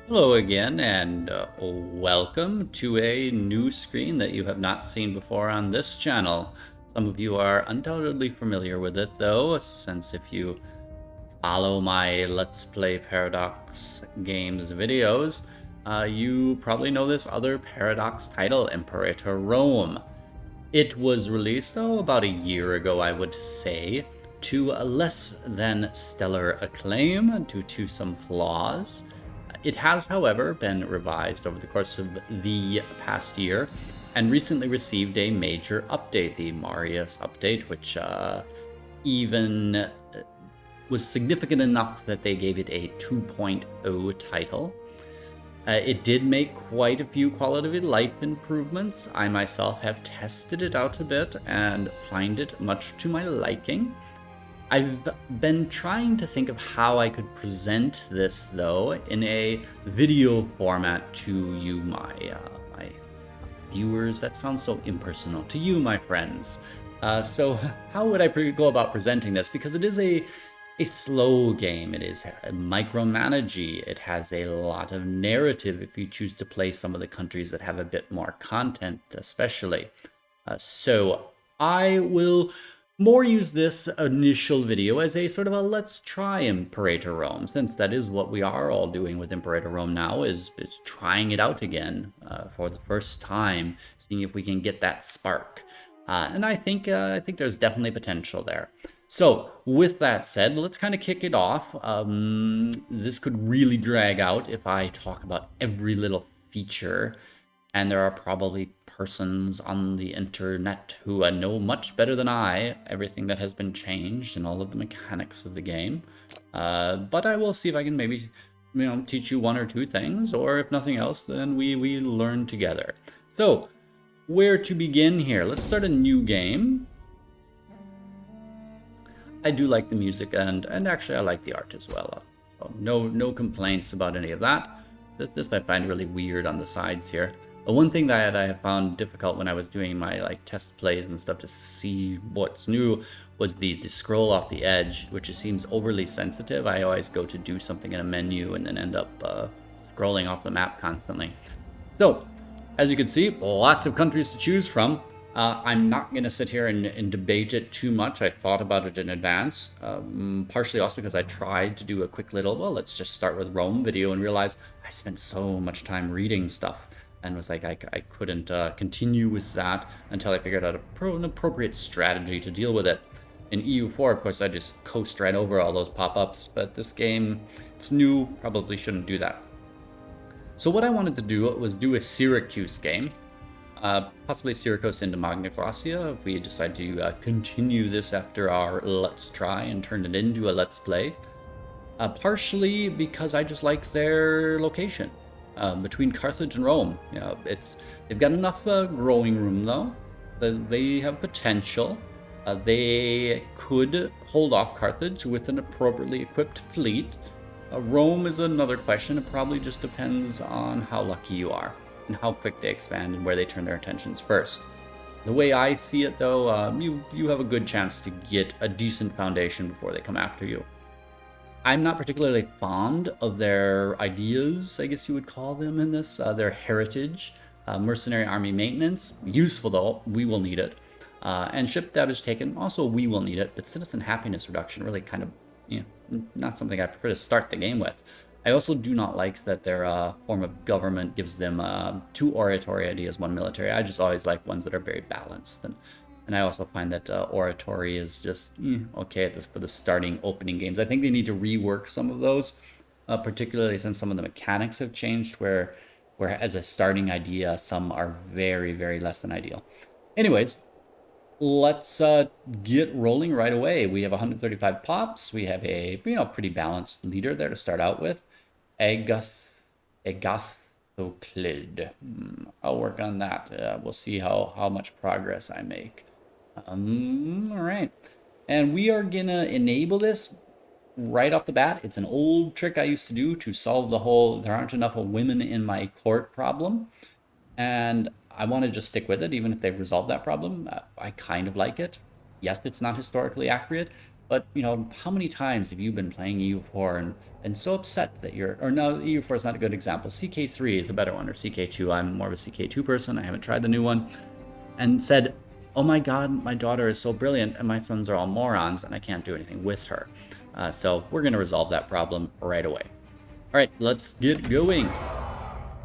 Hello again, and welcome to a new screen that you have not seen before on this channel. Some of you are undoubtedly familiar with it, though, since if you follow my Let's Play Paradox Games videos, you probably know this other Paradox title, Imperator Rome. It was released, about a year ago, I would say, to a less than stellar acclaim due to some flaws. It has, however, been revised over the course of the past year and recently received a major update, the Marius update, which even was significant enough that they gave it a 2.0 title. It did make quite a few quality of life improvements. I myself have tested it out a bit and find it much to my liking. I've been trying to think of how I could present this, though, in a video format to you, my viewers. That sounds so impersonal. To you, my friends. So how would I go about presenting this? Because it is a slow game. It is micromanagey. It has a lot of narrative if you choose to play some of the countries that have a bit more content, especially. So I will more use this initial video as a sort of a let's try Imperator Rome, since that is what we are all doing with Imperator Rome now, is trying it out again for the first time, seeing if we can get that spark. And I think there's definitely potential there. So with that said, let's kind of kick it off. This could really drag out if I talk about every little feature, and there are probably persons on the internet who know much better than I everything that has been changed and all of the mechanics of the game. But I will see if I can maybe teach you one or two things, or if nothing else, then we learn together. So where to begin here? Let's start a new game. I do like the music, and actually I like the art as well. So no complaints about any of that. This I find really weird on the sides here. One thing that I have found difficult when I was doing my test plays and stuff to see what's new was the scroll off the edge, which seems overly sensitive. I always go to do something in a menu and then end up scrolling off the map constantly. So, as you can see, lots of countries to choose from. I'm not going to sit here and debate it too much. I thought about it in advance, partially also because I tried to do a quick little, well, let's just start with Rome video, and realized I spent so much time reading stuff and was like, I couldn't continue with that until I figured out an appropriate strategy to deal with it. In EU4, of course, I just coast right over all those pop-ups, but this game, it's new, probably shouldn't do that. So what I wanted to do was do a Syracuse game, possibly Syracusae into Magna Graecia, if we decide to continue this after our Let's Try and turn it into a Let's Play. Partially because I just like their location. Between Carthage and Rome. They've got enough growing room, though. They have potential. They could hold off Carthage with an appropriately equipped fleet. Rome is another question. It probably just depends on how lucky you are and how quick they expand and where they turn their attentions first. The way I see it, though, you have a good chance to get a decent foundation before they come after you. I'm not particularly fond of their ideas, I guess you would call them in this, their heritage. Mercenary army maintenance, useful though, we will need it. And ship damage taken, also we will need it, but citizen happiness reduction really kind of, not something I prefer to start the game with. I also do not like that their form of government gives them 2 oratory ideas, 1 military. I just always like ones that are very balanced. And I also find that oratory is just okay for the starting opening games. I think they need to rework some of those, particularly since some of the mechanics have changed, where as a starting idea, some are very, very less than ideal. Anyways, let's get rolling right away. We have 135 pops. We have a pretty balanced leader there to start out with. Agathoclid. I'll work on that. We'll see how much progress I make. All right. And we are gonna enable this right off the bat. It's an old trick I used to do to solve the whole there aren't enough women in my court problem. And I want to just stick with it, even if they've resolved that problem. I kind of like it. Yes, it's not historically accurate, But, you know, how many times have you been playing EU4 and so upset that you're, or no, EU4 is not a good example. CK3 is a better one, or CK2. I'm more of a CK2 person. I haven't tried the new one. And said, oh my God, my daughter is so brilliant and my sons are all morons and I can't do anything with her. So we're going to resolve that problem right away. All right, let's get going.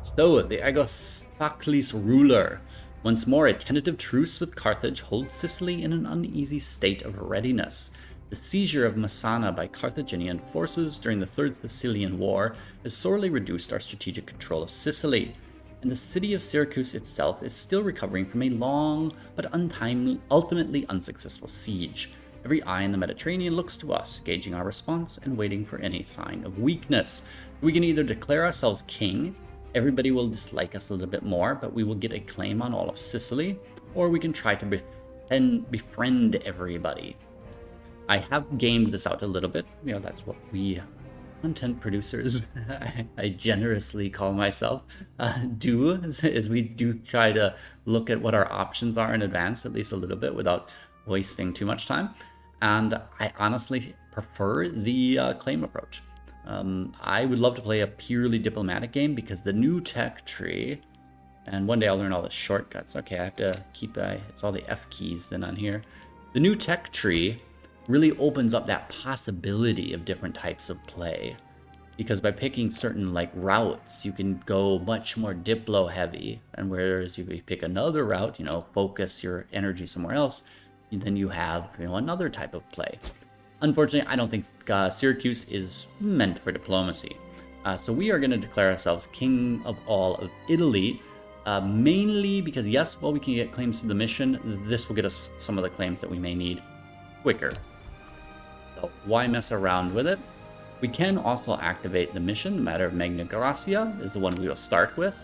So, the Agathocles ruler. Once more, a tentative truce with Carthage holds Sicily in an uneasy state of readiness. The seizure of Messana by Carthaginian forces during the Third Sicilian War has sorely reduced our strategic control of Sicily, and the city of Syracuse itself is still recovering from a long but ultimately unsuccessful siege. Every eye in the Mediterranean looks to us, gauging our response and waiting for any sign of weakness. We can either declare ourselves king, everybody will dislike us a little bit more, but we will get a claim on all of Sicily, or we can try to befriend everybody. I have gamed this out a little bit. You know, that's what we content producers, I generously call myself, do, is we do try to look at what our options are in advance, at least a little bit, without wasting too much time. And I honestly prefer the claim approach. I would love to play a purely diplomatic game because the new tech tree, and one day I'll learn all the shortcuts. Okay, I have to keep, it's all the F keys then on here. The new tech tree really opens up that possibility of different types of play, because by picking certain like routes, you can go much more diplo heavy, and whereas you pick another route, you know, focus your energy somewhere else, then you have, you know, another type of play. Unfortunately, I don't think Syracuse is meant for diplomacy. So we are going to declare ourselves king of all of Italy, mainly because, yes, while we can get claims to the mission, this will get us some of the claims that we may need quicker. So why mess around with it? We can also activate the mission. The matter of Magna Gracia is the one we will start with.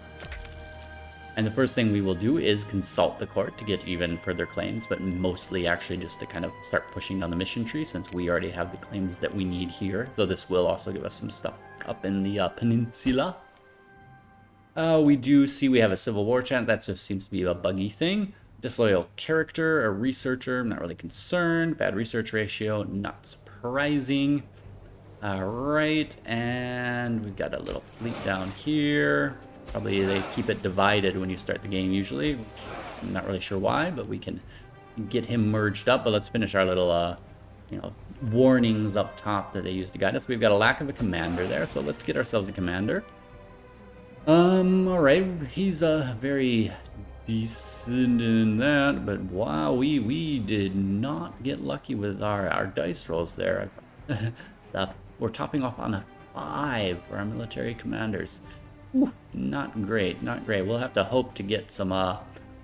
And the first thing we will do is consult the court to get even further claims, but mostly actually just to kind of start pushing down the mission tree, since we already have the claims that we need here, though this will also give us some stuff up in the peninsula. We do see we have a civil war chant. That just seems to be a buggy thing. Disloyal character, a researcher, I'm not really concerned. Bad research ratio, not surprising. Alright, and we've got a little fleet down here. Probably they keep it divided when you start the game usually. I'm not really sure why, but we can get him merged up. But let's finish our little, you know, warnings up top that they use to guide us. We've got a lack of a commander there, so let's get ourselves a commander. Alright, he's very decent in that, but wow, we did not get lucky with our dice rolls there. We're topping off on a 5 for our military commanders. Ooh, not great, not great. We'll have to hope to get some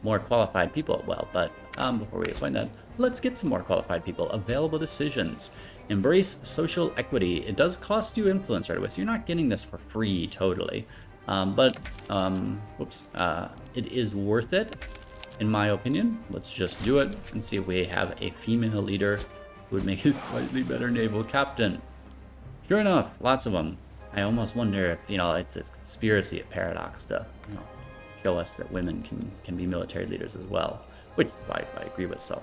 more qualified people. Well, but before we appoint that, let's get some more qualified people. Available decisions. Embrace social equity. It does cost you influence right away, so you're not getting this for free totally. But it is worth it, in my opinion. Let's just do it and see if we have a female leader who would make a slightly better naval captain. Sure enough, lots of them. I almost wonder if, you know, it's a conspiracy, a paradox to, you know, show us that women can be military leaders as well, which I agree with. So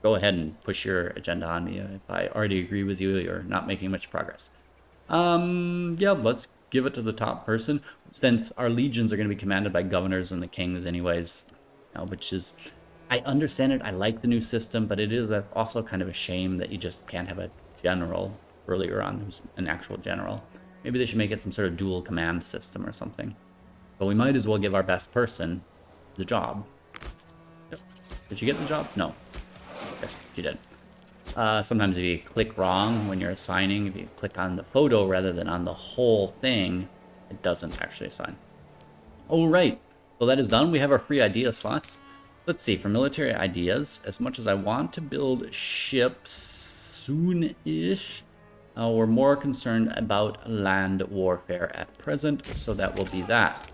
go ahead and push your agenda on me if I already agree with you. You're not making much progress. Yeah, let's give it to the top person, since our legions are going to be commanded by governors and the kings anyways, you know, which is, I understand it. I like the new system, but it is also kind of a shame that you just can't have a general earlier on who's an actual general. Maybe they should make it some sort of dual command system or something. But we might as well give our best person the job. Yep. Did you get the job? No. Yes, she did. Sometimes if you click wrong when you're assigning, if you click on the photo rather than on the whole thing, it doesn't actually assign. All right, so that is done. We have our free idea slots. Let's see, for military ideas, as much as I want to build ships soon-ish, we're more concerned about land warfare at present, so that will be that.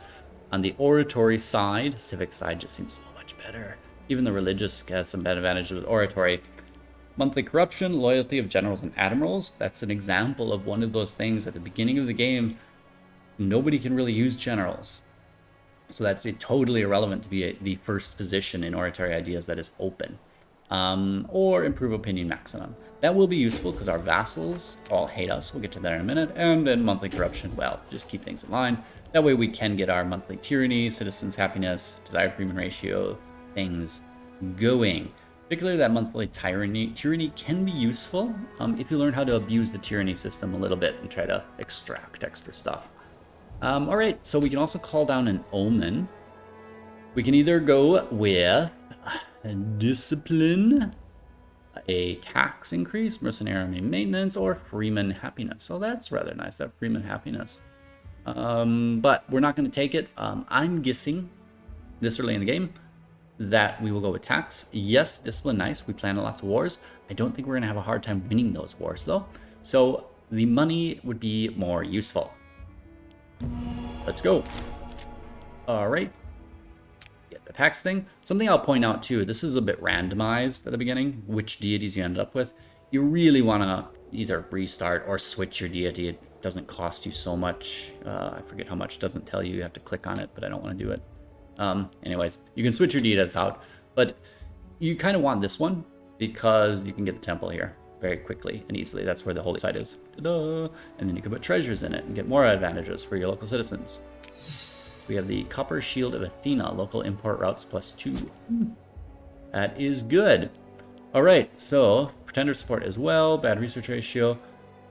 On the oratory side, civic side just seems so much better. Even the religious has some bad advantages with oratory. Monthly corruption, loyalty of generals and admirals. That's an example of one of those things at the beginning of the game. Nobody can really use generals. So that's totally irrelevant to be the first position in oratory ideas that is open. or improve opinion maximum. That will be useful because our vassals all hate us. We'll get to that in a minute. And then monthly corruption, well, just keep things in line. That way we can get our monthly tyranny, citizens' happiness, desired freeman ratio things going. Particularly that monthly tyranny can be useful if you learn how to abuse the tyranny system a little bit and try to extract extra stuff. All right, so we can also call down an omen. We can either go with discipline, a tax increase, mercenary maintenance, or freeman happiness. So that's rather nice, that freeman happiness. But we're not going to take it. I'm guessing this early in the game that we will go with tax. Yes, discipline, nice. We plan lots of wars. I don't think we're going to have a hard time winning those wars, though. So the money would be more useful. Let's go. All right. Get the tax thing. Something I'll point out, too, this is a bit randomized at the beginning, which deities you ended up with. You really want to either restart or switch your deity. It doesn't cost you so much. I forget how much. It doesn't tell you. You have to click on it, but I don't want to do it. Anyways, you can switch your deities out, but you kind of want this one because you can get the temple here very quickly and easily. That's where the holy site is. Ta-da! And then you can put treasures in it and get more advantages for your local citizens. We have the Copper Shield of Athena, local import routes +2. That is good. All right, so pretender support as well, bad research ratio.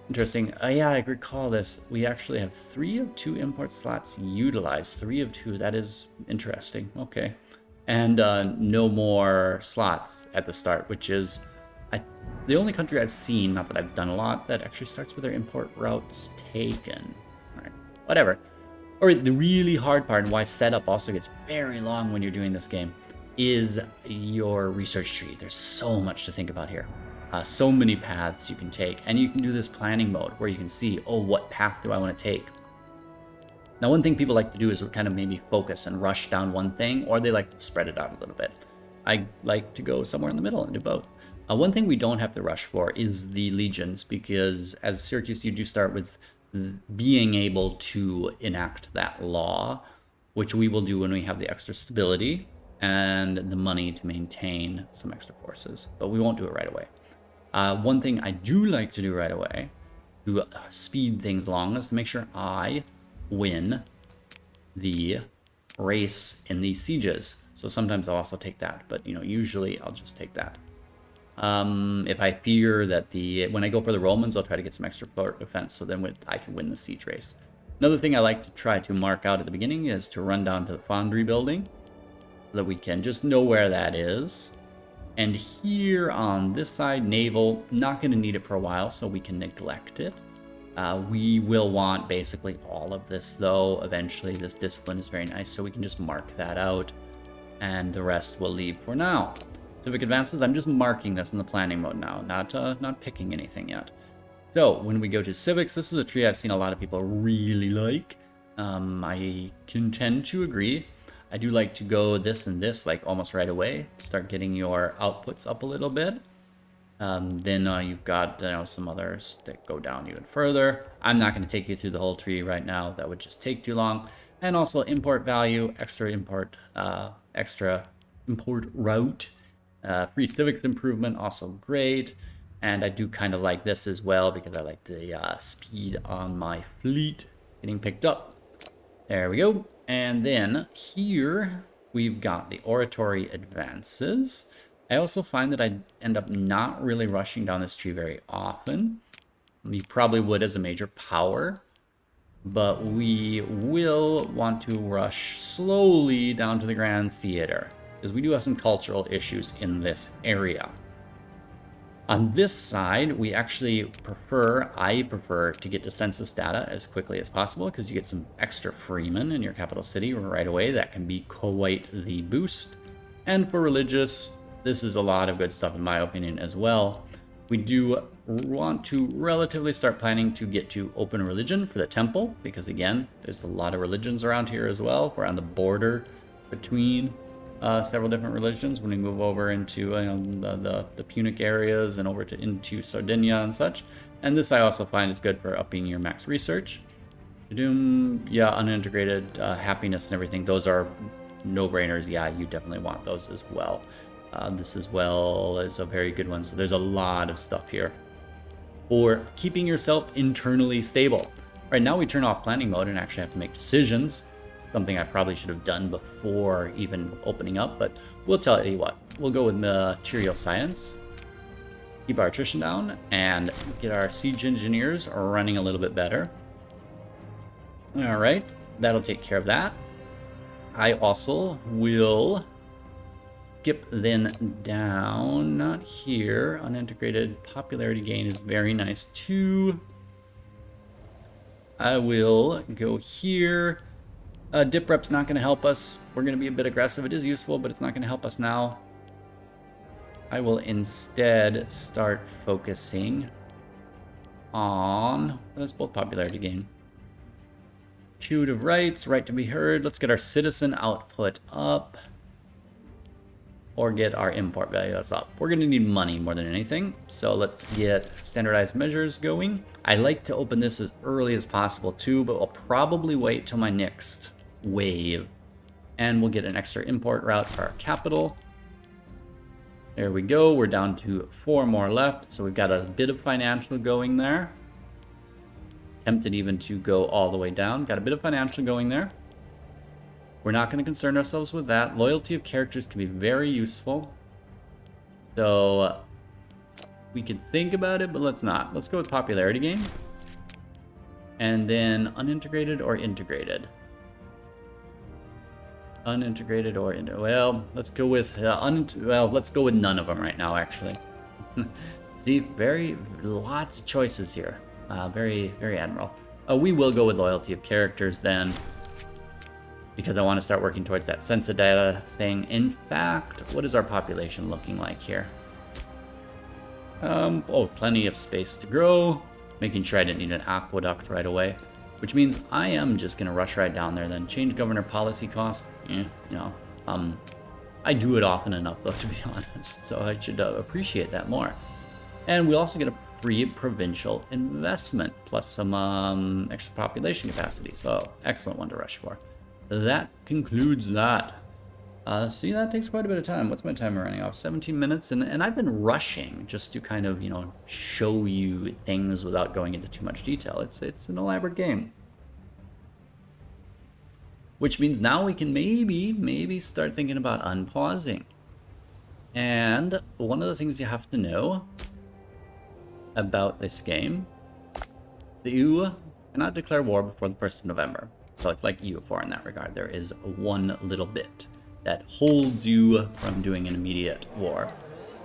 Interesting. Yeah, I recall this. We actually have 3 of 2 import slots utilized. 3 of 2. That is interesting. Okay. And no more slots at the start, which is the only country I've seen, not that I've done a lot, that actually starts with their import routes taken. All right. Whatever. All right, the really hard part, and why setup also gets very long when you're doing this game, is your research tree. There's so much to think about here. So many paths you can take, and you can do this planning mode where you can see, oh, what path do I want to take? Now, one thing people like to do is kind of maybe focus and rush down one thing, or they like to spread it out a little bit. I like to go somewhere in the middle and do both. One thing we don't have to rush for is the legions, because as Syracuse, you do start with being able to enact that law, which we will do when we have the extra stability and the money to maintain some extra forces, but we won't do it right away. One thing I do like to do right away to speed things along is to make sure I win the race in these sieges. So sometimes I'll also take that, but usually I'll just take that. If I fear that when I go for the Romans, I'll try to get some extra fort defense, so then I can win the siege race. Another thing I like to try to mark out at the beginning is to run down to the foundry building so that we can just know where that is. And here on this side, naval, not going to need it for a while, so we can neglect it. We will want basically all of this, though. Eventually, this discipline is very nice, so we can just mark that out. And the rest will leave for now. Civic advances, I'm just marking this in the planning mode now, not picking anything yet. So, when we go to civics, this is a tree I've seen a lot of people really like. I can tend to agree. I do like to go this and this like almost right away. Start getting your outputs up a little bit. Then you've got some others that go down even further. I'm not going to take you through the whole tree right now. That would just take too long. And also import value, extra import route. Free civics improvement, also great. And I do kind of like this as well because I like the speed on my fleet getting picked up. There we go. And then here we've got the oratory advances. I also find that I end up not really rushing down this tree very often. You probably would as a major power, but we will want to rush slowly down to the Grand Theater because we do have some cultural issues in this area. On this side, we actually I prefer to get to census data as quickly as possible because you get some extra freemen in your capital city right away. That can be quite the boost. And for religious, this is a lot of good stuff in my opinion as well. We do want to relatively start planning to get to open religion for the temple because again, there's a lot of religions around here as well. We're on the border between several different religions when we move over into the Punic areas and over into Sardinia and such. And this I also find is good for upping your max research. Yeah, unintegrated happiness and everything. Those are no-brainers. Yeah, you definitely want those as well. This as well is a very good one. So there's a lot of stuff here for keeping yourself internally stable. All right, now we turn off planning mode and actually have to make decisions. Something I probably should have done before even opening up, but we'll tell you what. We'll go with material science. Keep our attrition down and get our siege engineers running a little bit better. All right, that'll take care of that. I also will skip then down, not here. Unintegrated popularity gain is very nice too. I will go here. Dip rep's not going to help us. We're going to be a bit aggressive. It is useful, but it's not going to help us now. I will instead start focusing on, that's both popularity gain. Intuitive rights, right to be heard. Let's get our citizen output up. Or get our import values up. We're going to need money more than anything. So let's get standardized measures going. I like to open this as early as possible too, but I'll probably wait till my next wave. And we'll get an extra import route for our capital. There we go. We're down to 4 more left. So we've got a bit of financial going there. Tempted even to go all the way down. Got a bit of financial going there. We're not going to concern ourselves with that. Loyalty of characters can be very useful. So we could think about it, but let's not. Let's go with popularity gain. And then unintegrated or integrated. Unintegrated or well, let's go with let's go with none of them right now. Actually, see, lots of choices here. Very admirable. We will go with loyalty of characters then, because I want to start working towards that census data thing. In fact, what is our population looking like here? Plenty of space to grow. Making sure I didn't need an aqueduct right away. Which means I am just going to rush right down there then. Change governor policy costs. I do it often enough though, to be honest. So I should appreciate that more. And we also get a free provincial investment plus some extra population capacity. So excellent one to rush for. That concludes that. See, that takes quite a bit of time. What's my timer running off? 17 minutes. And I've been rushing just to kind of, show you things without going into too much detail. It's an elaborate game. Which means now we can maybe start thinking about unpausing. And one of the things you have to know about this game, that you cannot declare war before the 1st of November. So it's like EU4 in that regard. There is one little bit that holds you from doing an immediate war.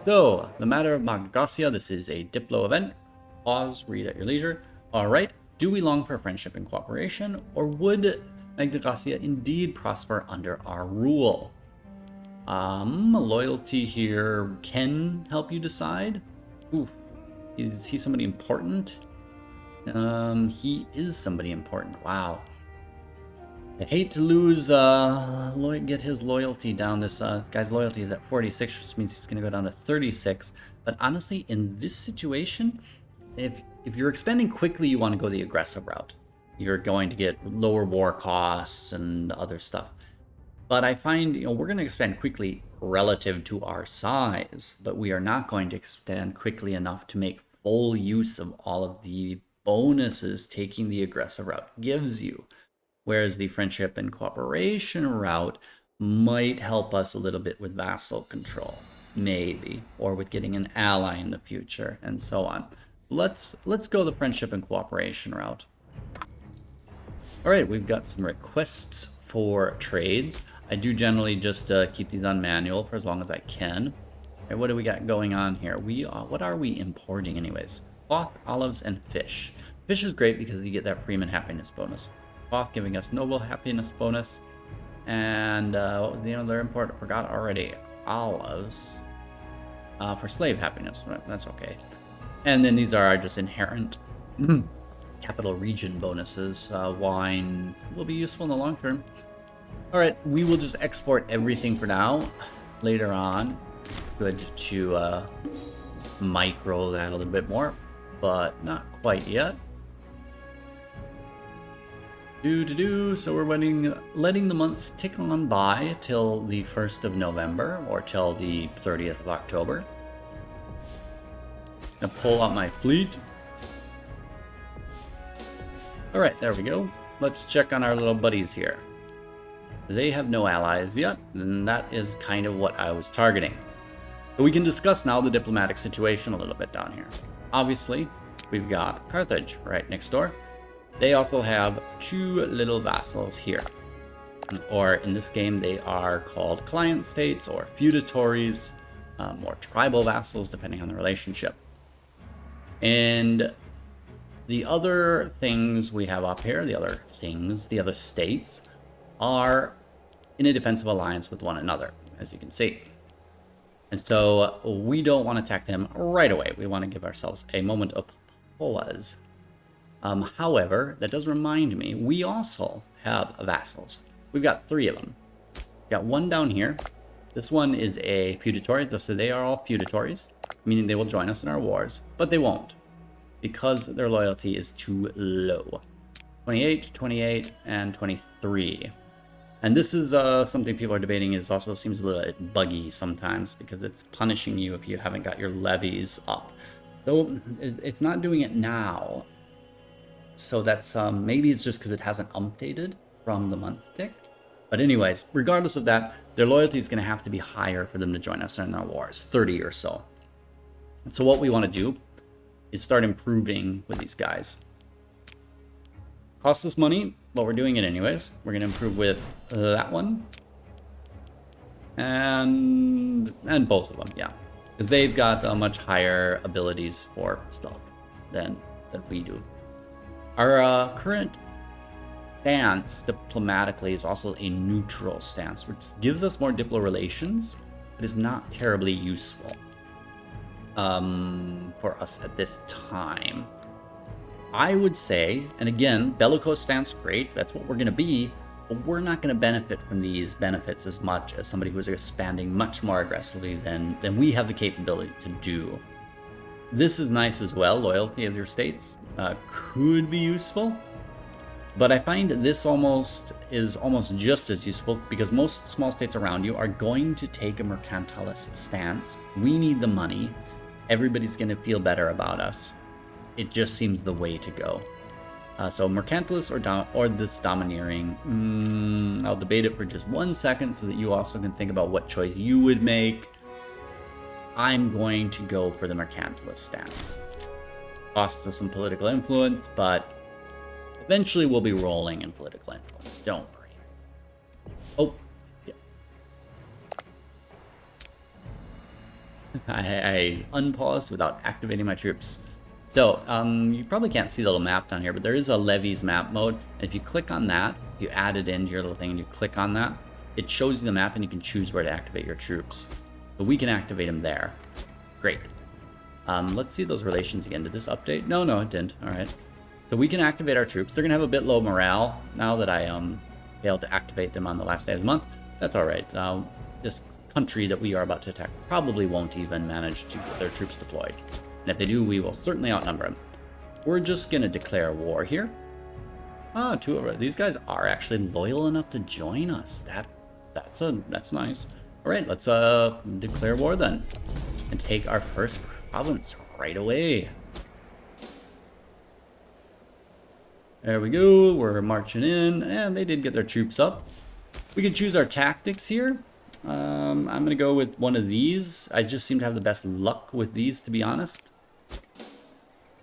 So, the matter of Magna Graecia, this is a Diplo event. Pause, read at your leisure. Alright, do we long for friendship and cooperation, or would Magna Graecia indeed prosper under our rule? Loyalty here can help you decide. Ooh, is he somebody important? He is somebody important, wow. I hate to lose, get his loyalty down. This guy's loyalty is at 46, which means he's going to go down to 36. But honestly, in this situation, if you're expanding quickly, you want to go the aggressive route. You're going to get lower war costs and other stuff. But I find, we're going to expand quickly relative to our size, but we are not going to expand quickly enough to make full use of all of the bonuses taking the aggressive route gives you. Whereas the friendship and cooperation route might help us a little bit with vassal control, maybe, or with getting an ally in the future, and so on. Let's go the friendship and cooperation route. All right, we've got some requests for trades. I do generally just keep these on manual for as long as I can. All right, what do we got going on here? What are we importing anyways? Cloth, olives, and fish. Fish is great because you get that freeman happiness bonus. Cloth giving us noble happiness bonus. And what was the other import? I forgot already. Olives. For slave happiness. Right, that's okay. And then these are just inherent capital region bonuses. Wine will be useful in the long term. Alright, we will just export everything for now. Later on, good to micro that a little bit more, but not quite yet. So we're letting the month tick on by till the 1st of November or till the 30th of October. Gonna pull out my fleet. All right, there we go. Let's check on our little buddies here. They have no allies yet, and that is kind of what I was targeting. But we can discuss now the diplomatic situation a little bit down here. Obviously, we've got Carthage right next door. They also have 2 little vassals here. Or in this game, they are called client states or feudatories, or tribal vassals, depending on the relationship. And the other things we have up here, the other states, are in a defensive alliance with one another, as you can see. And so we don't want to attack them right away. We want to give ourselves a moment of pause. However, that does remind me, we also have vassals. We've got 3 of them. We've got one down here. This one is a feudatory, so they are all feudatories, meaning they will join us in our wars, but they won't, because their loyalty is too low. 28, 28, and 23. And this is something people are debating, is also seems a little bit buggy sometimes, because it's punishing you if you haven't got your levies up. Though it's not doing it now. So that's, maybe it's just because it hasn't updated from the month tick. But anyways, regardless of that, their loyalty is going to have to be higher for them to join us in our wars, 30 or so. And so what we want to do is start improving with these guys. Costs us money, but we're doing it anyways. We're going to improve with that one. And both of them, yeah. Because they've got much higher abilities for stuff than we do. Our current stance diplomatically is also a neutral stance, which gives us more diplo relations, but is not terribly useful for us at this time. I would say, and again, bellicose stance, great, that's what we're going to be, but we're not going to benefit from these benefits as much as somebody who's expanding much more aggressively than we have the capability to do. This is nice as well, loyalty of your states could be useful, but I find this is almost just as useful because most small states around you are going to take a mercantilist stance. We need the money. Everybody's going to feel better about us. It just seems the way to go. So mercantilist or this domineering, I'll debate it for just 1 second so that you also can think about what choice you would make. I'm going to go for the mercantilist stance. Costs us some political influence, but eventually we'll be rolling in political influence. Don't worry. Oh, yeah. I unpaused without activating my troops. So, you probably can't see the little map down here, but there is a levies map mode. And if you click on that, if you add it into your little thing and you click on that, it shows you the map and you can choose where to activate your troops. So we can activate them there. Great. Let's see those relations again. Did this update? No, it didn't. All right. So we can activate our troops. They're going to have a bit low morale now that I failed to activate them on the last day of the month. That's all right. This country that we are about to attack probably won't even manage to get their troops deployed. And if they do, we will certainly outnumber them. We're just going to declare war here. These guys are actually loyal enough to join us. That's nice. All right, let's declare war then and take our first province right away. There we go. We're marching in, and they did get their troops up. We can choose our tactics here. I'm going to go with one of these. I just seem to have the best luck with these, to be honest.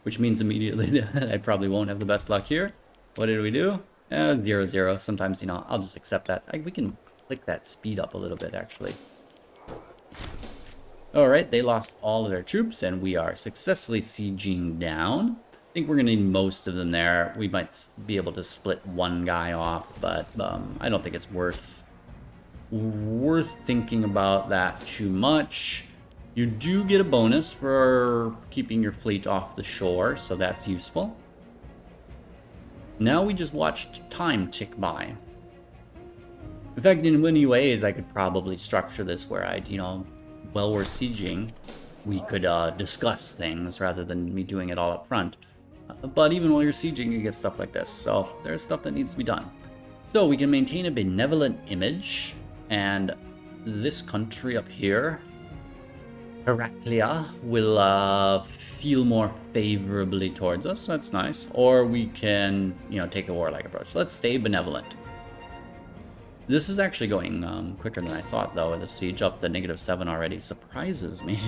Which means immediately that I probably won't have the best luck here. What did we do? 0-0. Sometimes, I'll just accept that. We can click that speed up a little bit, actually. Alright, they lost all of their troops, and we are successfully sieging down. I think we're going to need most of them there. We might be able to split one guy off, but I don't think it's worth thinking about that too much. You do get a bonus for keeping your fleet off the shore, so that's useful. Now we just watched time tick by. In fact, in many ways, I could probably structure this where I'd, while we're sieging, we could discuss things rather than me doing it all up front. But even while you're sieging, you get stuff like this. So there's stuff that needs to be done. So we can maintain a benevolent image, and this country up here, Heraclea, will feel more favorably towards us. That's nice. Or we can, take a warlike approach. Let's stay benevolent. This is actually going quicker than I thought, though. The siege up to -7 already surprises me.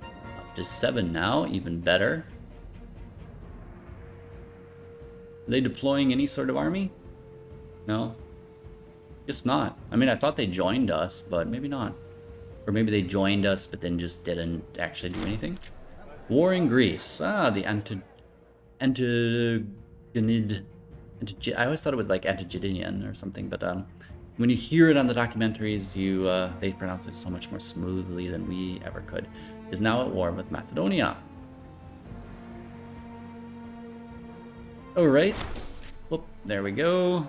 Up to 7 now, even better. Are they deploying any sort of army? No? Guess not. I mean, I thought they joined us, but maybe not. Or maybe they joined us, but then just didn't actually do anything. War in Greece. Ah, the Antigonid. I always thought it was like Antigonian or something, but when you hear it on the documentaries, they pronounce it so much more smoothly than we ever could. Is now at war with Macedonia. Alright. Whoop, there we go.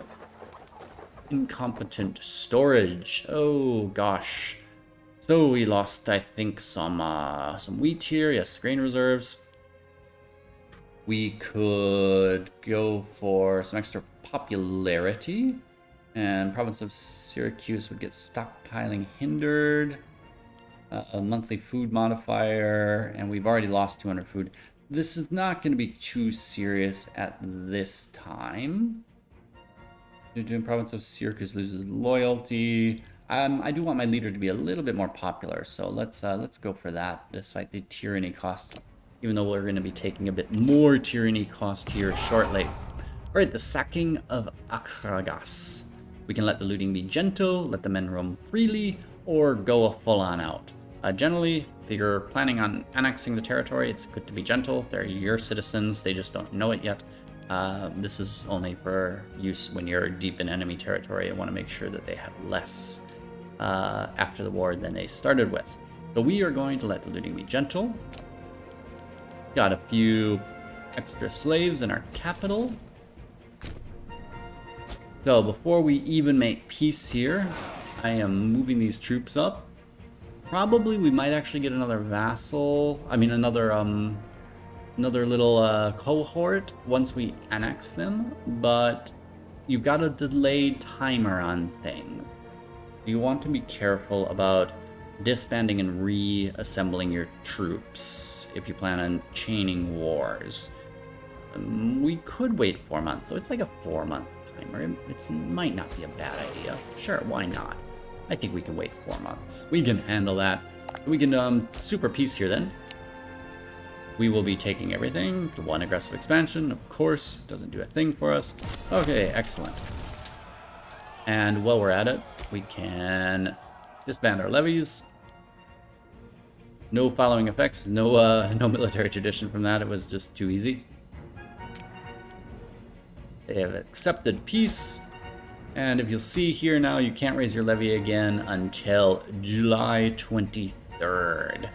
Incompetent storage. Oh gosh. So we lost, I think, some wheat here. Yes, grain reserves. We could go for some extra popularity, and province of Syracuse would get stockpiling hindered. A monthly food modifier, and we've already lost 200 food. This is not going to be too serious at this time. The province of Syracuse loses loyalty. I do want my leader to be a little bit more popular, so let's go for that, despite the tyranny cost. Even though we're going to be taking a bit more tyranny cost here shortly. Alright, the sacking of Akragas. We can let the looting be gentle, let the men roam freely, or go full on out. Generally, if you're planning on annexing the territory, it's good to be gentle. They're your citizens, they just don't know it yet. This is only for use when you're deep in enemy territory and want to make sure that they have less after the war than they started with. So we are going to let the looting be gentle. Got a few extra slaves in our capital. So before we even make peace here, I am moving these troops up. Probably we might actually get another vassal. I mean another little cohort once we annex them. But you've got a delayed timer on things. You want to be careful about disbanding and reassembling your troops if you plan on chaining wars. We could wait 4 months, so it's like a 4-month timer. It might not be a bad idea. Sure, why not? I think we can wait 4 months. We can handle that. We can super peace here then. We will be taking everything. The one aggressive expansion, of course, doesn't do a thing for us. Okay, excellent. And while we're at it, we can disband our levies. No following effects, no military tradition from that. It was just too easy. They have accepted peace, and if you'll see here now, you can't raise your levy again until July 23rd.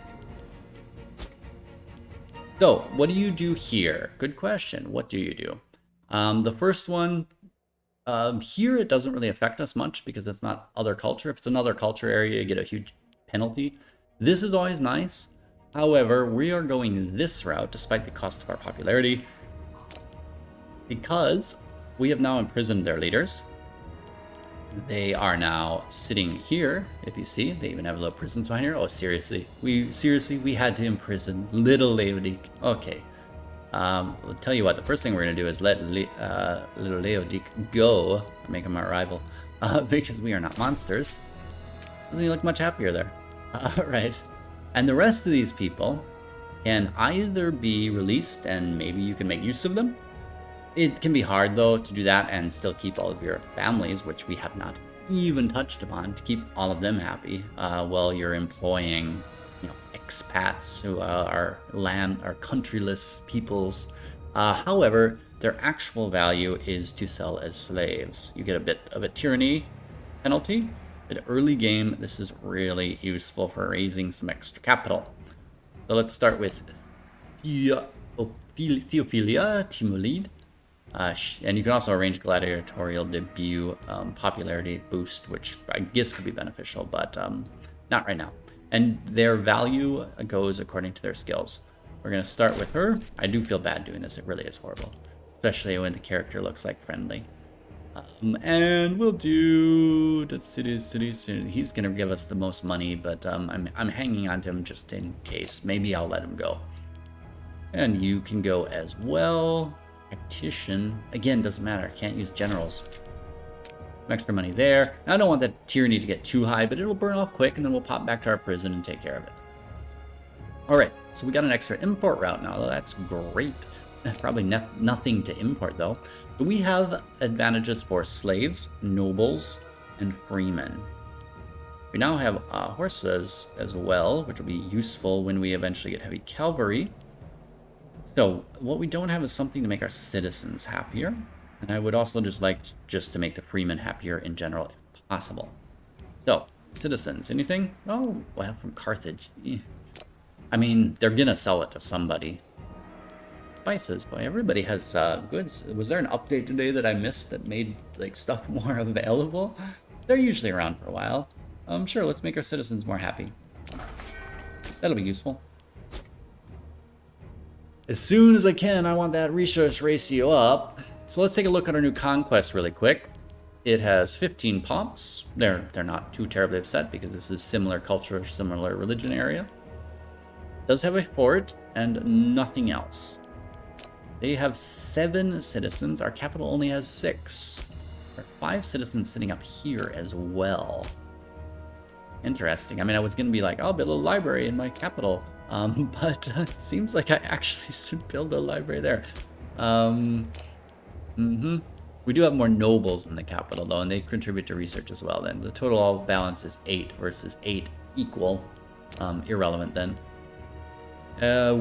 So, what do you do here? Good question. What do you do? The first one, here it doesn't really affect us much because it's not other culture. If it's another culture area, you get a huge penalty. This is always nice. However, we are going this route despite the cost of our popularity because we have now imprisoned their leaders. They are now sitting here. If you see, they even have little prisons behind here. Oh, seriously, we had to imprison little Laodic. Okay, I'll tell you what. The first thing we're gonna do is let little Laodic go, make him our rival, because we are not monsters. Doesn't he look much happier there? Right, and the rest of these people can either be released and maybe you can make use of them. It can be hard though to do that and still keep all of your families, which we have not even touched upon, to keep all of them happy while you're employing, expats who are countryless peoples. However, their actual value is to sell as slaves. You get a bit of a tyranny penalty. At early game, this is really useful for raising some extra capital. So let's start with Theophilia Timolide. And you can also arrange gladiatorial debut popularity boost, which I guess could be beneficial, but not right now. And their value goes according to their skills. We're going to start with her. I do feel bad doing this. It really is horrible. Especially when the character looks like friendly. And we'll do the city. He's going to give us the most money, but I'm hanging on to him just in case. Maybe I'll let him go. And you can go as well. Tactician. Again, doesn't matter. Can't use generals. Some extra money there. I don't want that tyranny to get too high, but it'll burn off quick, and then we'll pop back to our prison and take care of it. Alright, so we got an extra import route now. That's great. Probably nothing to import, though. But we have advantages for slaves, nobles, and freemen. We now have horses as well, which will be useful when we eventually get heavy cavalry. So, what we don't have is something to make our citizens happier. And I would also just like to make the freemen happier in general, if possible. So, citizens, anything? Oh, well, from Carthage. I mean, they're gonna sell it to somebody. Spices, boy, everybody has goods. Was there an update today that I missed that made like stuff more available? They're usually around for a while. Sure, let's make our citizens more happy. That'll be useful. As soon as I can, I want that resource ratio up. So let's take a look at our new conquest really quick. It has 15 pops. They're not too terribly upset because this is similar culture, similar religion area. It does have a fort and nothing else. They have 7 citizens. Our capital only has 6. There are 5 citizens sitting up here as well. Interesting. I mean, I was going to be like, I'll build a library in my capital. But it seems like I actually should build a library there. We do have more nobles in the capital, though, and they contribute to research as well. Then the total balance is 8 versus 8 equal. Irrelevant then.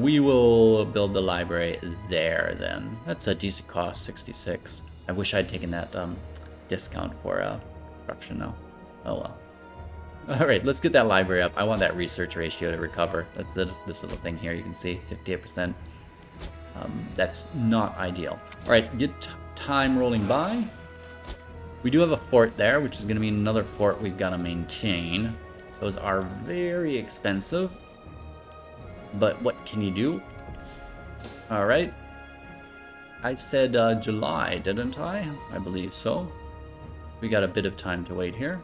We will build the library there then. That's a decent cost, 66. I wish I'd taken that discount for construction now. Oh well. Alright, let's get that library up. I want that research ratio to recover. That's this little thing here, you can see, 58%. That's not ideal. Alright, get time rolling by. We do have a fort there, which is going to be another fort we've got to maintain. Those are very expensive. But what can you do? Alright. I said July, didn't I? I believe so. We got a bit of time to wait here.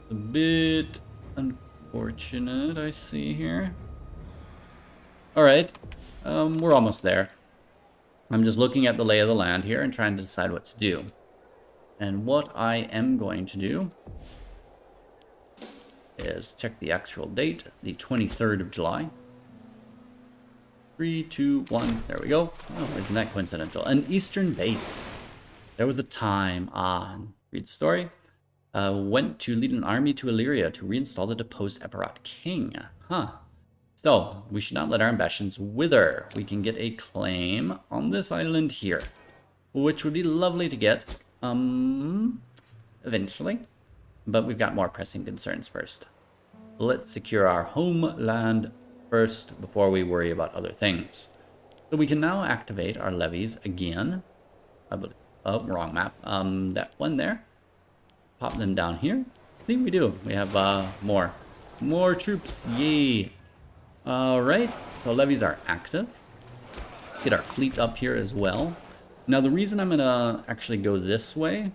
A bit unfortunate, I see here. Alright. We're almost there. I'm just looking at the lay of the land here and trying to decide what to do. And what I am going to do is check the actual date, the 23rd of July. 3, 2, 1, there we go. Oh, isn't that coincidental? An eastern base. There was a time on, read the story, went to lead an army to Illyria to reinstall the deposed Epirote king. Huh. So, we should not let our ambitions wither. We can get a claim on this island here, which would be lovely to get, eventually. But we've got more pressing concerns first. Let's secure our homeland first before we worry about other things. So we can now activate our levies again. I believe, oh, wrong map. That one there. Pop them down here. I think we do. We have more troops. Yay. Alright, so levies are active. Get our fleet up here as well. Now the reason I'm gonna actually go this way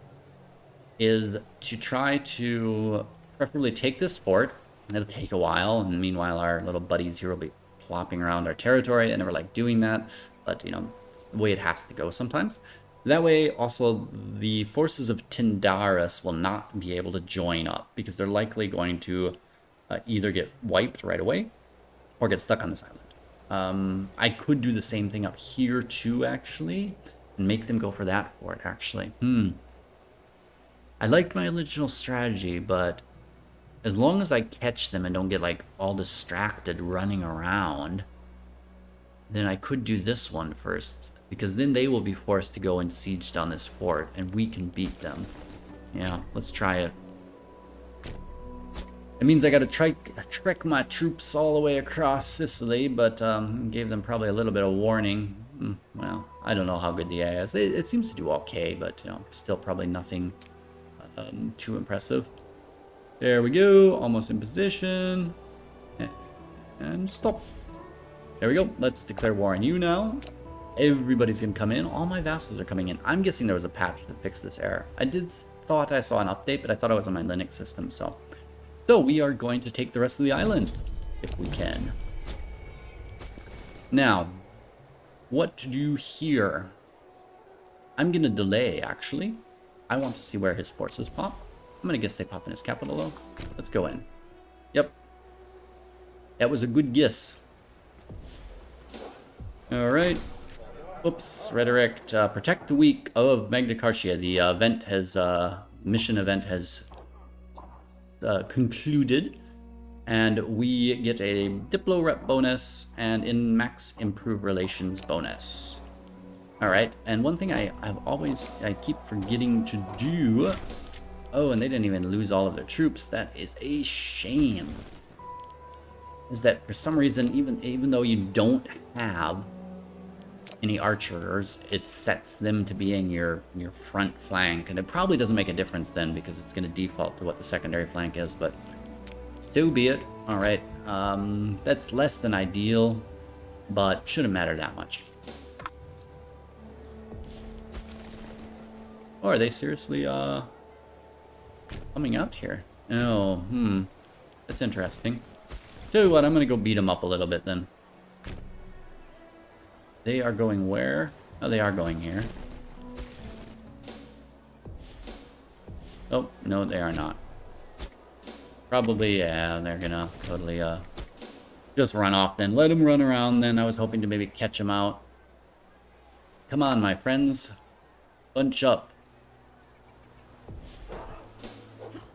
is to try to preferably take this fort. It'll take a while, and meanwhile our little buddies here will be plopping around our territory. I never like doing that, but you know, it's the way it has to go sometimes. That way also the forces of Tindaris will not be able to join up because they're likely going to either get wiped right away or get stuck on this island. I could do the same thing up here too, actually, and make them go for that fort, actually. I liked my original strategy, but as long as I catch them and don't get like all distracted running around, then I could do this one first, because then they will be forced to go and siege down this fort, and we can beat them. Yeah, let's try it. It means I gotta trek my troops all the way across Sicily, but gave them probably a little bit of warning. Well, I don't know how good the AI is. It seems to do okay, but you know, still probably nothing too impressive. There we go, almost in position. And stop. There we go. Let's declare war on you now. Everybody's gonna come in. All my vassals are coming in. I'm guessing there was a patch to fix this error. Thought I saw an update, but I thought it was on my Linux system, so we are going to take the rest of the island, if we can. Now, what to do here? I'm gonna delay, actually. I want to see where his forces pop. I'm gonna guess they pop in his capital, though. Let's go in. Yep. That was a good guess. Alright. Oops, redirect. Protect the weak of Magna Cartia. The event has, mission event has concluded. And we get a Diplo rep bonus and in max improve relations bonus. Alright, and one thing I keep forgetting to do. Oh, and they didn't even lose all of their troops. That is a shame. Is that for some reason, even though you don't have any archers, it sets them to be in your front flank, and it probably doesn't make a difference then because it's going to default to what the secondary flank is, but so be it. All right, that's less than ideal, but shouldn't matter that much. Oh, are they seriously coming out here? Oh, that's interesting. Tell you what, I'm gonna go beat them up a little bit then. They are going where? Oh, they are going here. Oh, no, they are not. Probably, yeah, they're gonna totally, just run off then. Let them run around then. I was hoping to maybe catch them out. Come on, my friends. Bunch up.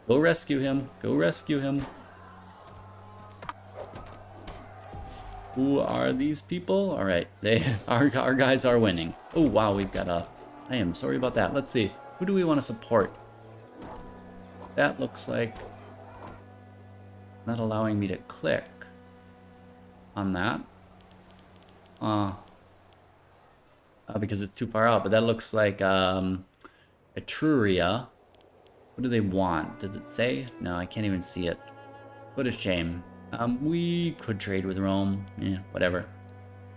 Go rescue him. Go rescue him. Who are these people? All right, our guys are winning. Oh wow, we've got a. I am sorry about that. Let's see. Who do we want to support? That looks like not allowing me to click on that. Because it's too far out. But that looks like Etruria. What do they want? Does it say? No, I can't even see it. What a shame. We could trade with Rome. Yeah, whatever.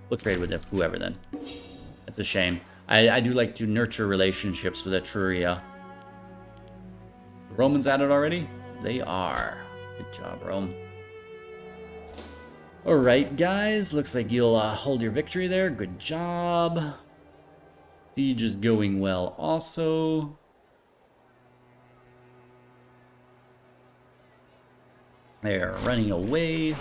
We'll trade with whoever then. That's a shame. I do like to nurture relationships with Etruria. The Romans at it already? They are. Good job, Rome. Alright, guys. Looks like you'll hold your victory there. Good job. Siege is going well also. They're running away.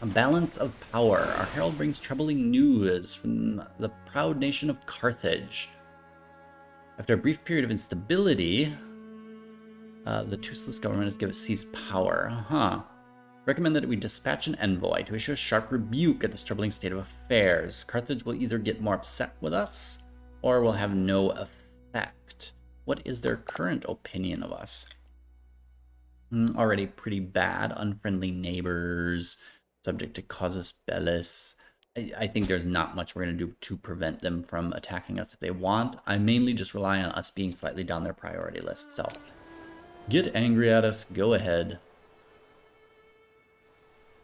A balance of power. Our herald brings troubling news from the proud nation of Carthage. After a brief period of instability, the toothless government has given seized power. Recommend that we dispatch an envoy to issue a sharp rebuke at this troubling state of affairs. Carthage will either get more upset with us, or will have no effect. What is their current opinion of us? Already pretty bad. Unfriendly neighbors. Subject to casus bellis. I think there's not much we're going to do to prevent them from attacking us if they want. I mainly just rely on us being slightly down their priority list. So, get angry at us. Go ahead.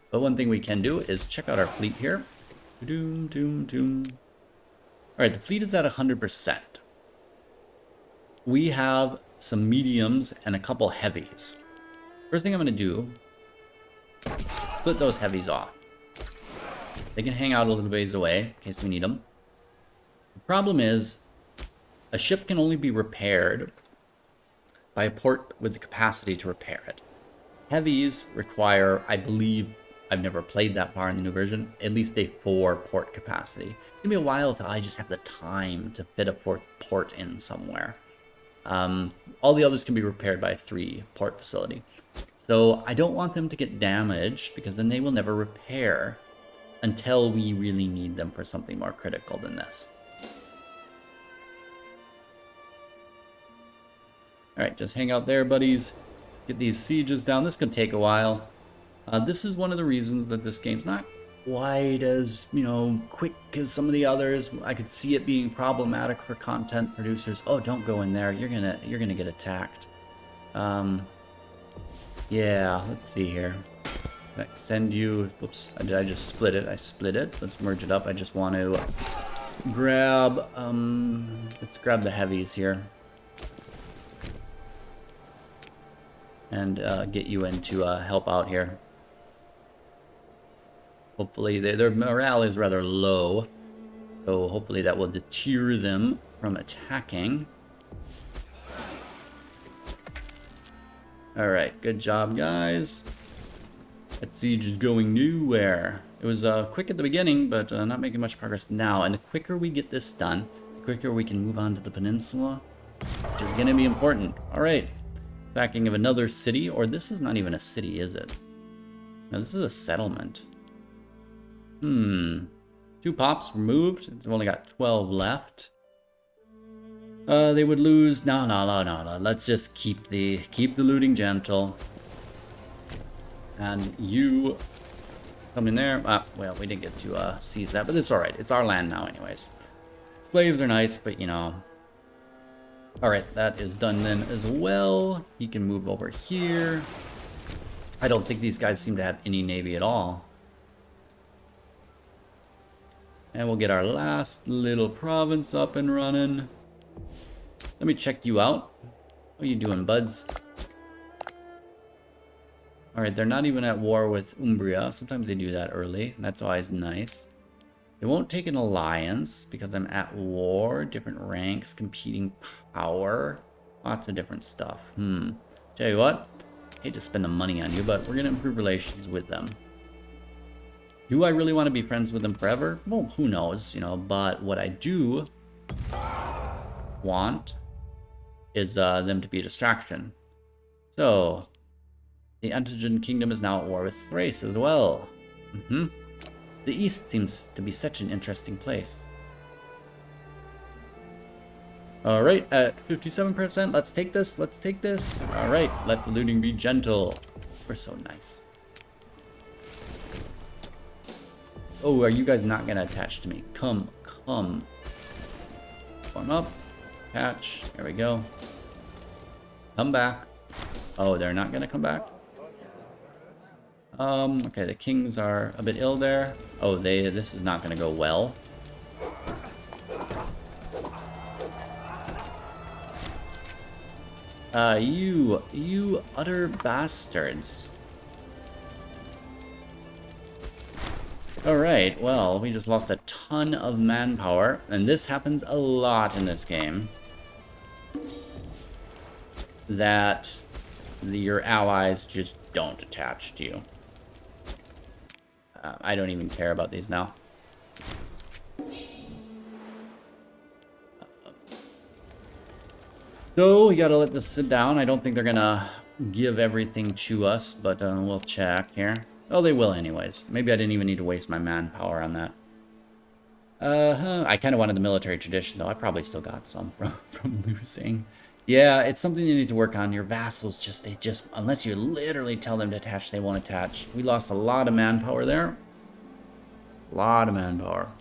But one thing we can do is check out our fleet here. Alright, the fleet is at 100%. We have some mediums and a couple heavies. First thing I'm going to do, split those heavies off. They can hang out a little ways away in case we need them. The problem is, a ship can only be repaired by a port with the capacity to repair it. Heavies require, I believe, I've never played that far in the new version, at least a 4 port capacity. It's going to be a while until I just have the time to fit a 4th port in somewhere. All the others can be repaired by a 3 port facility. So I don't want them to get damaged because then they will never repair until we really need them for something more critical than this. Alright, just hang out there, buddies. Get these sieges down. This could take a while. This is one of the reasons that this game's not quite as, quick as some of the others. I could see it being problematic for content producers. Oh, don't go in there. You're gonna get attacked. Yeah, let's see here. I send you... Whoops, did I just split it? I split it. Let's merge it up. I just want to grab... let's grab the heavies here. And get you in to help out here. Hopefully, their morale is rather low. So hopefully that will deter them from attacking. Alright, good job, guys. That siege is going nowhere. It was quick at the beginning, but not making much progress now. And the quicker we get this done, the quicker we can move on to the peninsula, which is going to be important. Alright, sacking of another city. Or this is not even a city, is it? No, this is a settlement. 2 pops removed. It's only got 12 left. They would lose. No. Let's just keep the looting gentle. And you come in there. Well, we didn't get to seize that, but it's all right. It's our land now, anyways. Slaves are nice, but you know. All right, that is done then as well. He can move over here. I don't think these guys seem to have any navy at all. And we'll get our last little province up and running. Let me check you out. What are you doing, buds? Alright, they're not even at war with Umbria. Sometimes they do that early. That's always nice. They won't take an alliance because I'm at war. Different ranks, competing power. Lots of different stuff. Tell you what. Hate to spend the money on you, but we're going to improve relations with them. Do I really want to be friends with them forever? Well, who knows, you know, but what I do want is them to be a distraction. So, the Antigen Kingdom is now at war with Thrace as well. The East seems to be such an interesting place. Alright, at 57%, let's take this, Alright, let the looting be gentle. We're so nice. Oh, are you guys not gonna attach to me? Come. Form up. Attach. There we go. Come back. Oh, they're not gonna come back? Okay, the kings are a bit ill there. Oh, this is not gonna go well. You utter bastards. Alright, well, we just lost a ton of manpower, and this happens a lot in this game. That your allies just don't attach to you. I don't even care about these now. So, we gotta let this sit down. I don't think they're gonna give everything to us, but we'll check here. Oh, they will anyways. Maybe I didn't even need to waste my manpower on that. I kind of wanted the military tradition, though. I probably still got some from losing. Yeah, it's something you need to work on. Your vassals they just, unless you literally tell them to attach, they won't attach. We lost a lot of manpower there. A lot of manpower.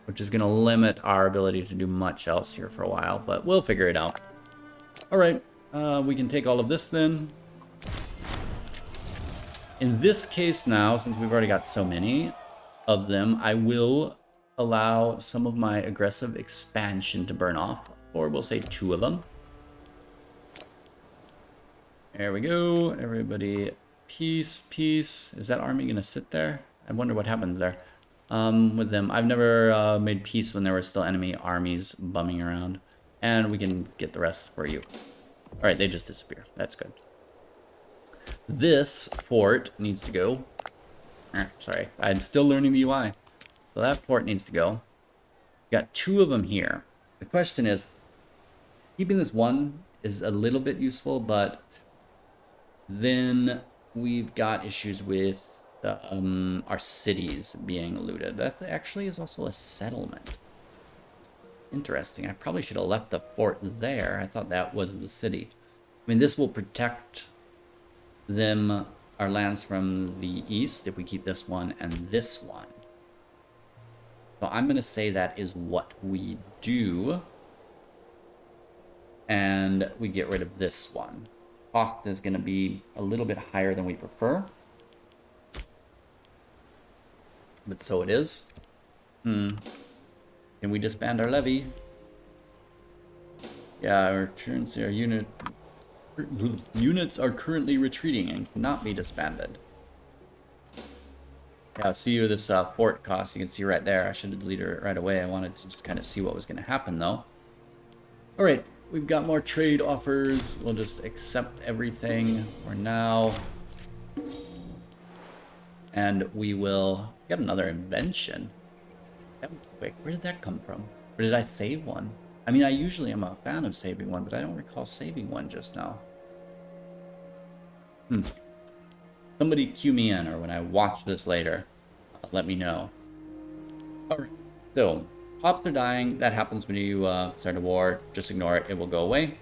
Which is going to limit our ability to do much else here for a while, but we'll figure it out. Alright, we can take all of this then. In this case now, since we've already got so many of them, I will allow some of my aggressive expansion to burn off, or we'll say 2 of them. There we go. Everybody, peace. Is that army going to sit there? I wonder what happens there with them. I've never made peace when there were still enemy armies bumming around. And we can get the rest for you. All right, they just disappear. That's good. This fort needs to go. Sorry, I'm still learning the UI. So that fort needs to go. We got 2 of them here. The question is, keeping this one is a little bit useful, but then we've got issues with our cities being looted. That actually is also a settlement. Interesting. I probably should have left the fort there. I thought that was the city. I mean, this will protect them, our lands from the east, if we keep this one and this one. So I'm going to say that is what we do. And we get rid of this one. Cost is going to be a little bit higher than we prefer. but so it is. Can we disband our levy? Yeah, our turns, our units are currently retreating and cannot be disbanded. Yeah, see you this fort cost. You can see right there. I should have deleted it right away. I wanted to just kind of see what was going to happen, though. All right, we've got more trade offers. We'll just accept everything for now. And we will get another invention. That was quick. Where did that come from? Or did I save one? I mean, I usually am a fan of saving one, but I don't recall saving one just now. Somebody cue me in, or when I watch this later, let me know. Alright, so, pops are dying. That happens when you start a war. Just ignore it. It will go away.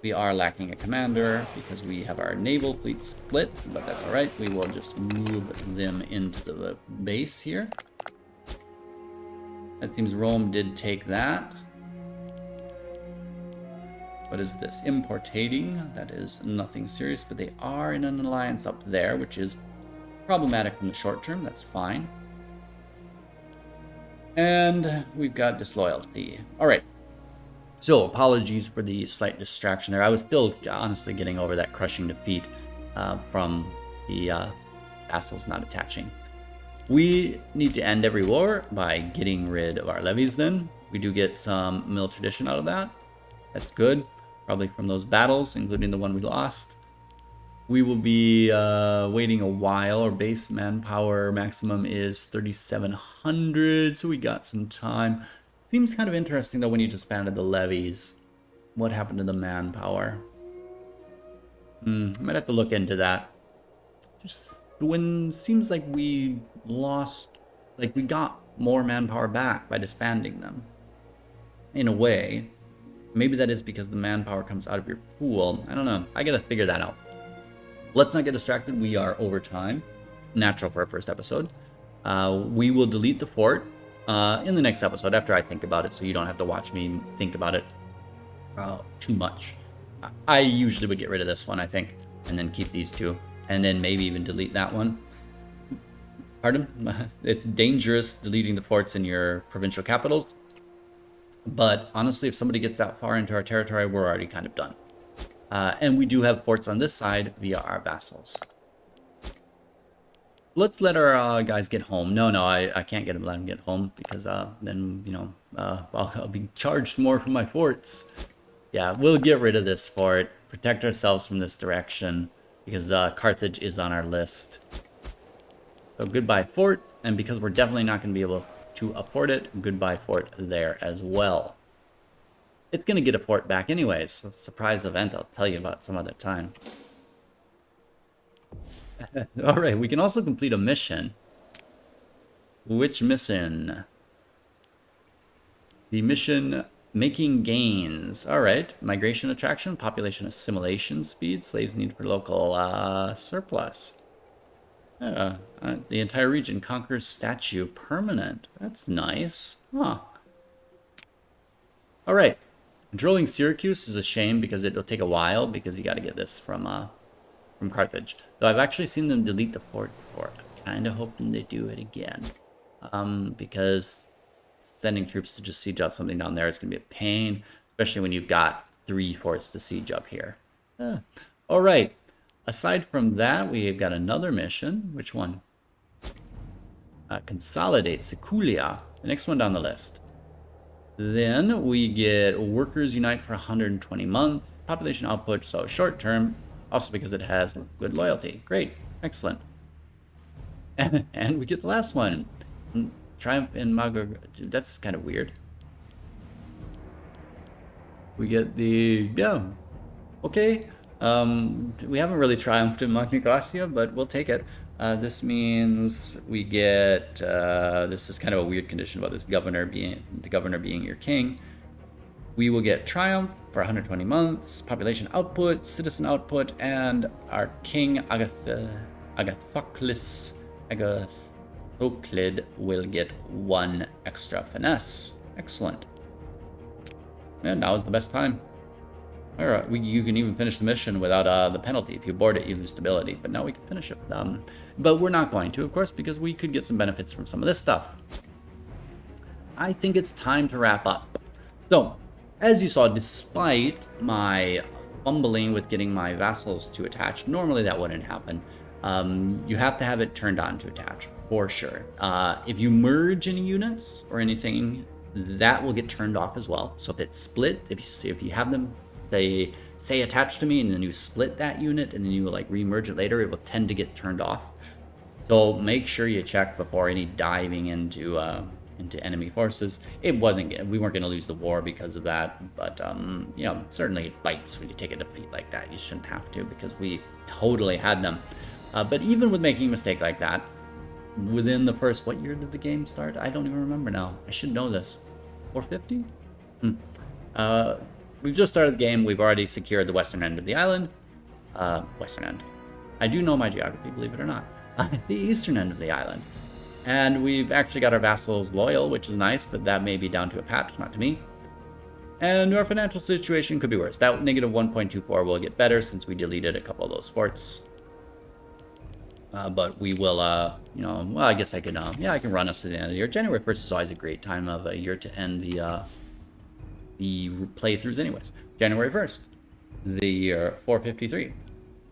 We are lacking a commander because we have our naval fleet split, but that's alright. We will just move them into the base here. It seems Rome did take that. What is this? Importating. That is nothing serious, but they are in an alliance up there, which is problematic in the short term. That's fine. And we've got disloyalty. All right. So apologies for the slight distraction there. I was still honestly getting over that crushing defeat from the vassals not attaching. We need to end every war by getting rid of our levies then. We do get some mill tradition out of that. That's good. Probably from those battles, including the one we lost. We will be waiting a while. Our base manpower maximum is 3,700, so we got some time. Seems kind of interesting though when you disbanded the levies. What happened to the manpower? I might have to look into that. Just when seems like we lost, like we got more manpower back by disbanding them. In a way. Maybe that is because the manpower comes out of your pool. I don't know. I gotta figure that out. Let's not get distracted. We are over time. Natural for our first episode. We will delete the fort in the next episode after I think about it, so you don't have to watch me think about it too much. I usually would get rid of this one, I think, and then keep these two, and then maybe even delete that one. Pardon? It's dangerous deleting the forts in your provincial capitals. But honestly, if somebody gets that far into our territory, we're already kind of done. And we do have forts on this side via our vassals. Let's let our guys get home. No, I can't let them get home because then, you know, I'll be charged more for my forts. Yeah, we'll get rid of this fort, protect ourselves from this direction because Carthage is on our list. So goodbye fort, and because we're definitely not going to be able to afford it, goodbye fort there as well. It's going to get a fort back anyways. So surprise event I'll tell you about some other time. Alright, we can also complete a mission. Which mission? The mission making gains. Alright, migration attraction, population assimilation speed, slaves need for local surplus. The entire region conquers statue permanent. That's nice. Huh. Alright. Controlling Syracuse is a shame because it'll take a while because you got to get this from Carthage. Though I've actually seen them delete the fort before. I'm kind of hoping they do it again. Because sending troops to just siege out something down there is going to be a pain. Especially when you've got 3 forts to siege up here. Alright. Aside from that, we've got another mission. Which one? Consolidate Siculia. The next one down the list. Then we get Workers Unite for 120 months. Population output, so short term. Also because it has good loyalty. Great. Excellent. And we get the last one. Triumph in Magog. That's kind of weird. We get the... yeah. Okay. We haven't really triumphed in Magna Graecia, but we'll take it. This means we get, this is kind of a weird condition about this governor being your king. We will get triumph for 120 months, population output, citizen output, and our king Agathocles will get 1 extra finesse. Excellent. And now is the best time. Or you can even finish the mission without the penalty. If you abort it, you lose stability. But now we can finish it. But we're not going to, of course, because we could get some benefits from some of this stuff. I think it's time to wrap up. So, as you saw, despite my fumbling with getting my vassals to attach, normally that wouldn't happen. You have to have it turned on to attach, for sure. If you merge any units or anything, that will get turned off as well. So if it's split, if you have them say attached to me and then you split that unit and then you like remerge it later, it will tend to get turned off. So make sure you check before any diving into enemy forces. We weren't going to lose the war because of that, but you know, certainly it bites when you take a defeat like that. You shouldn't have to, because we totally had them. But even with making a mistake like that, within the first, what year did the game start? I don't even remember now. I should know this. 450? We've just started the game. We've already secured the western end of the island. Western end. I do know my geography, believe it or not. The eastern end of the island. And we've actually got our vassals loyal, which is nice, but that may be down to a patch, not to me. And our financial situation could be worse. That negative 1.24 will get better since we deleted a couple of those forts. But we will, you know, well, I guess I can, yeah, I can run us to the end of the year. January 1st is always a great time of a year to end the playthroughs anyways. January 1st, the year 453.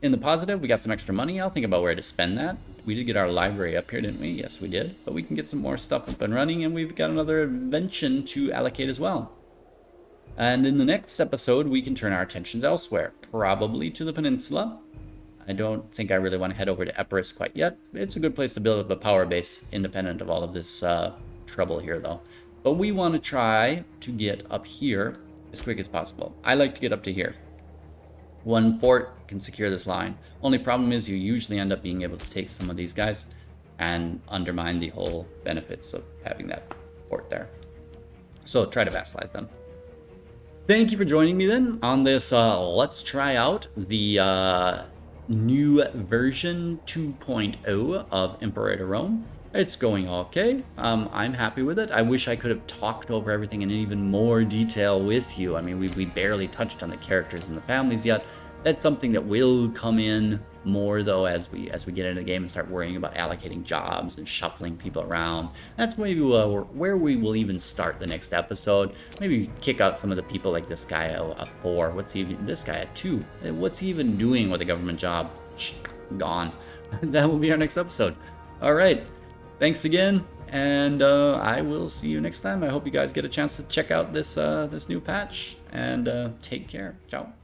In the positive, we got some extra money. I'll think about where to spend that. We did get our library up here, didn't we? Yes, we did. But we can get some more stuff up and running, and we've got another invention to allocate as well. And in the next episode, we can turn our attentions elsewhere, probably to the peninsula. I don't think I really want to head over to Epirus quite yet. It's a good place to build up a power base independent of all of this trouble here, though. But we want to try to get up here as quick as possible. I like to get up to here. One fort can secure this line. Only problem is you usually end up being able to take some of these guys and undermine the whole benefits of having that fort there. So try to vassalize them. Thank you for joining me then on this let's try out the new version 2.0 of Imperator Rome. It's going okay. I'm happy with it. I wish I could have talked over everything in even more detail with you. I mean, we barely touched on the characters and the families yet. That's something that will come in more, though, as we get into the game and start worrying about allocating jobs and shuffling people around. That's maybe where we will even start the next episode. Maybe kick out some of the people like this guy a 4. This guy a 2? What's he even doing with a government job? Shh, gone. That will be our next episode. All right. Thanks again, and I will see you next time. I hope you guys get a chance to check out this new patch, and take care. Ciao.